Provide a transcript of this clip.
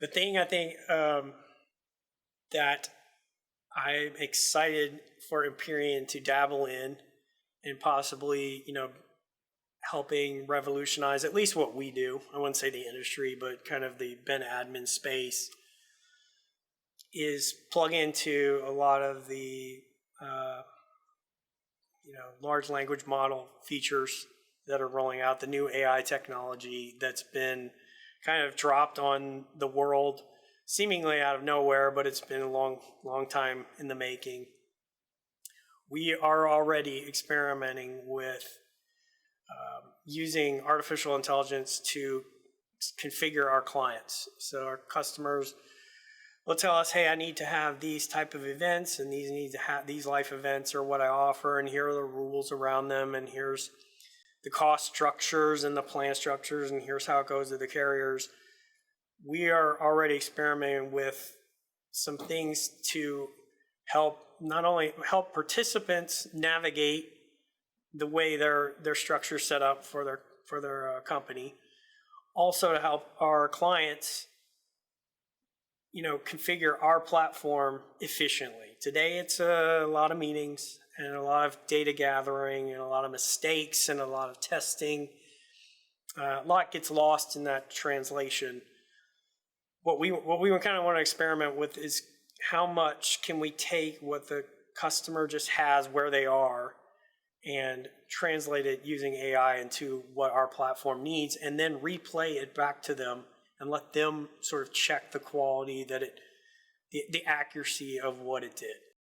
The thing I think that I'm excited for Empyrean to dabble in and possibly, helping revolutionize at least what we do. I wouldn't say the industry, but kind of the Ben admin space is plug into a lot of the large language model features that are rolling out, the new AI technology that's been kind of dropped on the world seemingly out of nowhere, but it's been a long time in the making. We are already experimenting with using artificial intelligence to configure our clients. So our customers will tell us, hey, I need to have these type of events, and these life events are what I offer, and here are the rules around them, and here's the cost structures and the plan structures, and here's how it goes to the carriers. We are already experimenting with some things to help not only help participants navigate the way their structure set up for their company, also to help our clients configure our platform efficiently. Today it's a lot of meetings and a lot of data gathering and a lot of mistakes and a lot of testing. A lot gets lost in that translation. What we kind of want to experiment with is how much can we take what the customer just has where they are and translate it using AI into what our platform needs, and then replay it back to them and let them sort of check the quality, the accuracy of what it did.